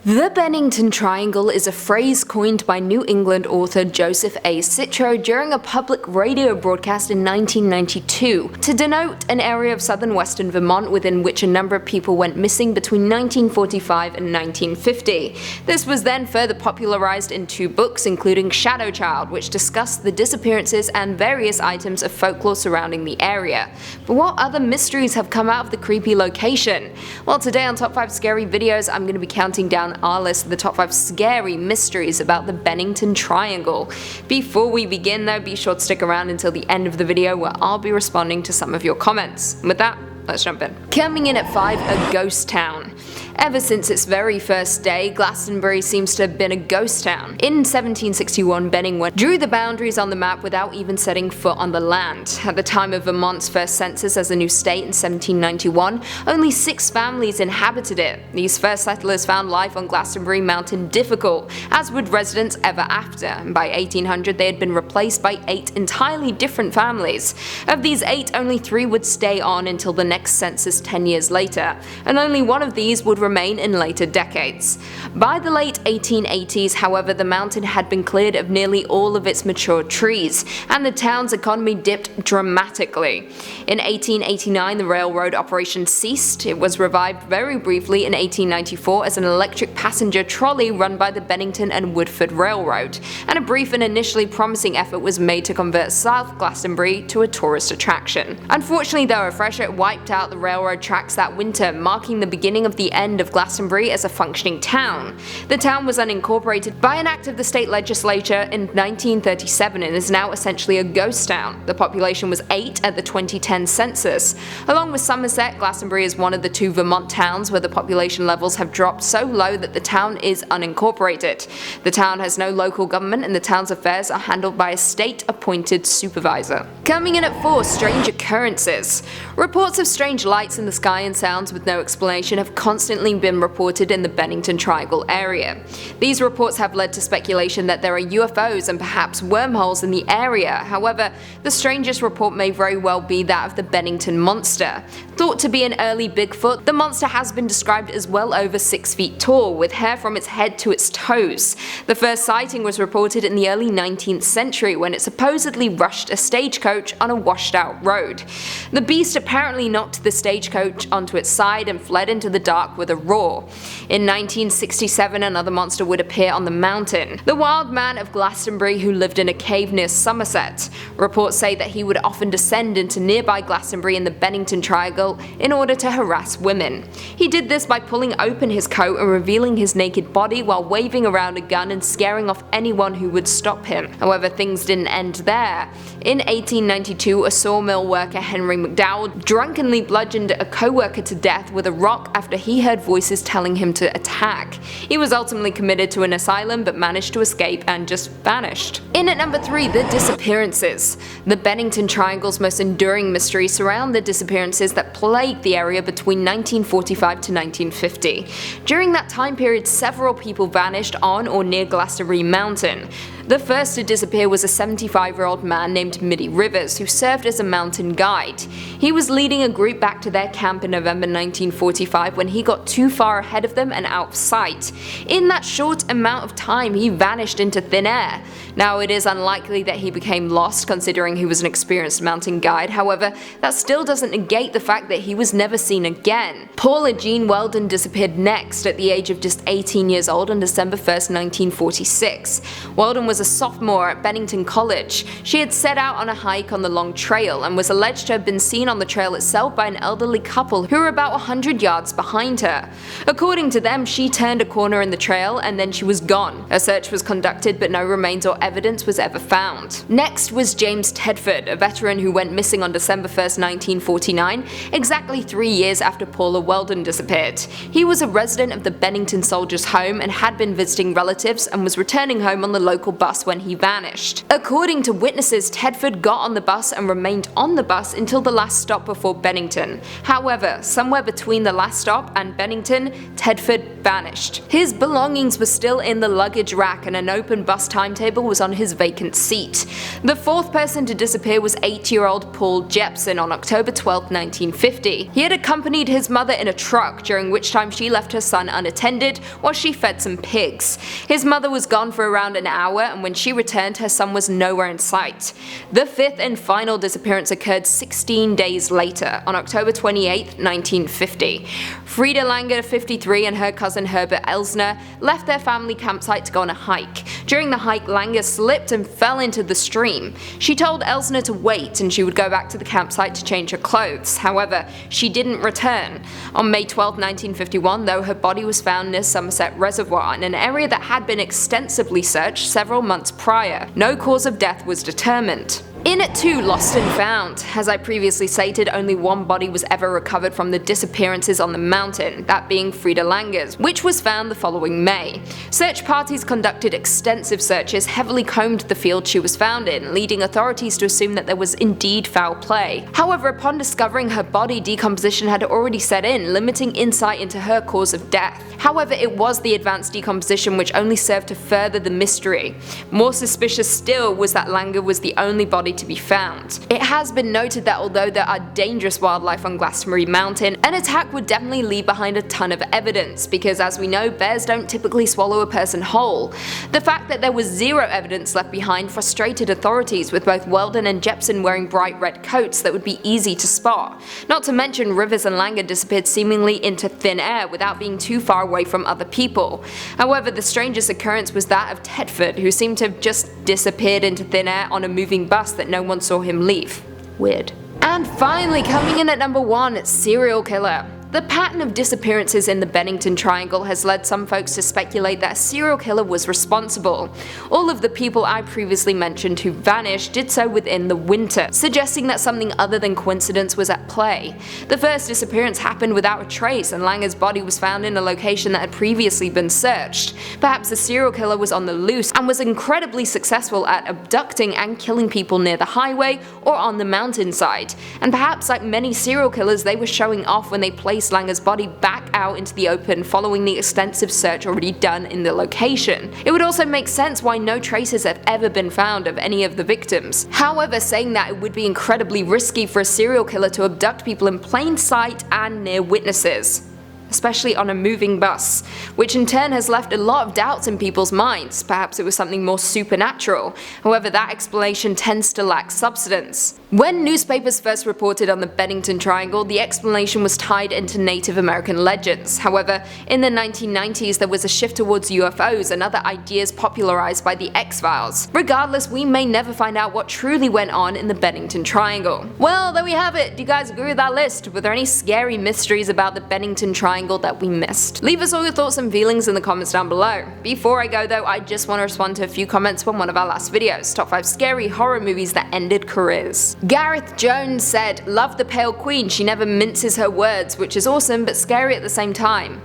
The Bennington Triangle is a phrase coined by New England author Joseph A. Citro during a public radio broadcast in 1992 to denote an area of southern western Vermont within which a number of people went missing between 1945 and 1950. This was then further popularized in two books, including Shadow Child, which discussed the disappearances and various items of folklore surrounding the area. But what other mysteries have come out of the creepy location? Well, today on Top 5 Scary Videos, I'm going to be counting down our list of the top 5 scary mysteries about the Bennington Triangle. Before we begin though, be sure to stick around until the end of the video where I'll be responding to some of your comments. And with that, let's jump in. Coming in at 5, a ghost town. Ever since its very first day, Glastonbury seems to have been a ghost town. In 1761, Bennington drew the boundaries on the map without even setting foot on the land. At the time of Vermont's first census as a new state in 1791, only 6 families inhabited it. These first settlers found life on Glastonbury Mountain difficult, as would residents ever after. By 1800, they had been replaced by 8 entirely different families. Of these 8, only 3 would stay on until the next census 10 years later, and only one of these would remain in later decades. By the late 1880s, however, the mountain had been cleared of nearly all of its mature trees, and the town's economy dipped dramatically. In 1889, the railroad operation ceased. It was revived very briefly in 1894 as an electric passenger trolley run by the Bennington and Woodford Railroad, and a brief and initially promising effort was made to convert South Glastonbury to a tourist attraction. Unfortunately though, a freshet wiped out the railroad tracks that winter, marking the beginning of the end of Glastonbury as a functioning town. The town was unincorporated by an act of the state legislature in 1937 and is now essentially a ghost town. The population was 8 at the 2010 census. Along with Somerset, Glastonbury is one of the 2 Vermont towns where the population levels have dropped so low that the town is unincorporated. The town has no local government and the town's affairs are handled by a state-appointed supervisor. Coming in at 4, strange occurrences. Reports of strange lights in the sky and sounds with no explanation have constantly been reported in the Bennington Triangle area. These reports have led to speculation that there are UFOs and perhaps wormholes in the area. However, the strangest report may very well be that of the Bennington Monster. Thought to be an early Bigfoot, the monster has been described as well over 6 feet tall, with hair from its head to its toes. The first sighting was reported in the early 19th century when it supposedly rushed a stagecoach on a washed-out road. The beast apparently knocked the stagecoach onto its side and fled into the dark with a roar. In 1967, another monster would appear on the mountain, the Wild Man of Glastonbury, who lived in a cave near Somerset. Reports say that he would often descend into nearby Glastonbury in the Bennington Triangle in order to harass women. He did this by pulling open his coat and revealing his naked body while waving around a gun and scaring off anyone who would stop him. However, things didn't end there. In 1892, a sawmill worker, Henry McDowell, drunkenly bludgeoned a co-worker to death with a rock after he heard voices telling him to attack. He was ultimately committed to an asylum but managed to escape and just vanished. In at number 3, the disappearances. The Bennington Triangle's most enduring mystery surround the disappearances that plagued the area between 1945 to 1950. During that time period, several people vanished on or near Glastonbury Mountain. The first to disappear was a 75-year-old man named Mitty Rivers, who served as a mountain guide. He was leading a group back to their camp in November 1945 when he got too far ahead of them and out of sight. In that short amount of time, he vanished into thin air. Now, it is unlikely that he became lost considering he was an experienced mountain guide. However, that still doesn't negate the fact that he was never seen again. Paula Jean Weldon disappeared next at the age of just 18 years old on December 1st, 1946. Weldon was a sophomore at Bennington College. She had set out on a hike on the long trail and was alleged to have been seen on the trail itself by an elderly couple who were about 100 yards behind her. According to them, she turned a corner in the trail and then she was gone. A search was conducted but no remains or evidence was ever found. Next was James Tedford, a veteran who went missing on December 1st, 1949, exactly 3 years after Paula Weldon disappeared. He was a resident of the Bennington Soldiers' Home and had been visiting relatives and was returning home on the local bus bus when he vanished. According to witnesses, Tedford got on the bus and remained on the bus until the last stop before Bennington. However, somewhere between the last stop and Bennington, Tedford vanished. His belongings were still in the luggage rack and an open bus timetable was on his vacant seat. The fourth person to disappear was 8-year-old Paul Jepson on October 12, 1950. He had accompanied his mother in a truck, during which time she left her son unattended while she fed some pigs. His mother was gone for around an hour, and when she returned, her son was nowhere in sight. The fifth and final disappearance occurred 16 days later, on October 28, 1950. Frida Langer, 53, and her cousin Herbert Elsner left their family campsite to go on a hike. During the hike, Langer slipped and fell into the stream. She told Elsner to wait and she would go back to the campsite to change her clothes. However, she didn't return. On May 12, 1951, though, her body was found near Somerset Reservoir, in an area that had been extensively searched several months prior. No cause of death was determined. In at 2, lost and found. As I previously stated, only one body was ever recovered from the disappearances on the mountain, that being Frida Langer's, which was found the following May. Search parties conducted extensive searches, heavily combed the field she was found in, leading authorities to assume that there was indeed foul play. However, upon discovering her body, decomposition had already set in, limiting insight into her cause of death. However, it was the advanced decomposition which only served to further the mystery. More suspicious still was that Langer was the only body to be found. It has been noted that although there are dangerous wildlife on Glastonbury Mountain, an attack would definitely leave behind a ton of evidence, because as we know, bears don't typically swallow a person whole. The fact that there was zero evidence left behind frustrated authorities, with both Weldon and Jepson wearing bright red coats that would be easy to spot. Not to mention, Rivers and Langer disappeared seemingly into thin air without being too far away from other people. However, the strangest occurrence was that of Tedford, who seemed to have just disappeared into thin air on a moving bus that no one saw him leave. Weird. And finally, coming in at number 1, serial killer. The pattern of disappearances in the Bennington Triangle has led some folks to speculate that a serial killer was responsible. All of the people I previously mentioned who vanished did so within the winter, suggesting that something other than coincidence was at play. The first disappearance happened without a trace, and Langer's body was found in a location that had previously been searched. Perhaps the serial killer was on the loose and was incredibly successful at abducting and killing people near the highway or on the mountainside. And perhaps, like many serial killers, they were showing off when they placed Langer's body back out into the open following the extensive search already done in the location. It would also make sense why no traces have ever been found of any of the victims. However, saying that, it would be incredibly risky for a serial killer to abduct people in plain sight and near witnesses, especially on a moving bus, which in turn has left a lot of doubts in people's minds. Perhaps it was something more supernatural. However, that explanation tends to lack substance. When newspapers first reported on the Bennington Triangle, the explanation was tied into Native American legends. However, in the 1990s there was a shift towards UFOs and other ideas popularized by the X-Files. Regardless, we may never find out what truly went on in the Bennington Triangle. Well, there we have it. Do you guys agree with that list? Were there any scary mysteries about the Bennington Triangle that we missed? Leave us all your thoughts and feelings in the comments down below. Before I go though, I just want to respond to a few comments from one of our last videos, top 5 scary horror movies that ended careers. Gareth Jones said, "Love the Pale Queen, she never minces her words, which is awesome but scary at the same time."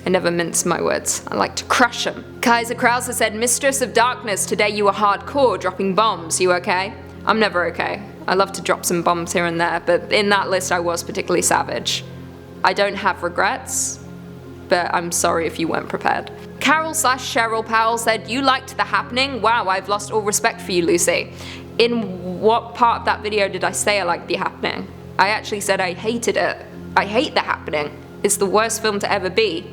I never mince my words, I like to crush them. Kaiser Krauser said, "Mistress of Darkness, today you were hardcore, dropping bombs, you okay?" I'm never okay. I love to drop some bombs here and there, but in that list I was particularly savage. I don't have regrets, but I'm sorry if you weren't prepared. Carol/Cheryl Powell said, "You liked The Happening? Wow, I've lost all respect for you, Lucy." In what part of that video did I say I liked The Happening? I actually said I hated it. I hate The Happening. It's the worst film to ever be.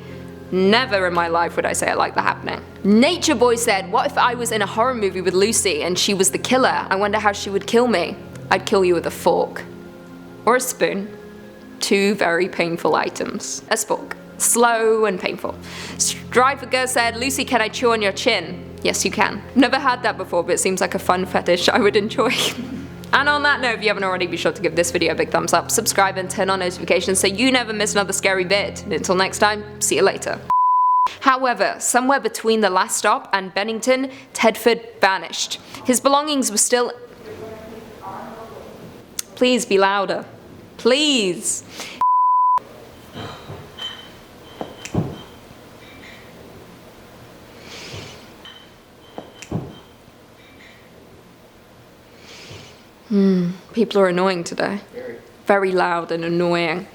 Never in my life would I say I like The Happening. Nature Boy said, "What if I was in a horror movie with Lucy and she was the killer? I wonder how she would kill me." I'd kill you with a fork. Or a spoon. Two very painful items. A spork. Slow and painful. Strifer said, "Lucy, can I chew on your chin?" Yes, you can. Never had that before, but it seems like a fun fetish I would enjoy. And on that note, if you haven't already, be sure to give this video a big thumbs up, subscribe and turn on notifications so you never miss another scary vid. And until next time, see you later. However, somewhere between the last stop and Bennington, Tedford vanished. His belongings were still... Please be louder. Please. People are annoying today. Very loud and annoying.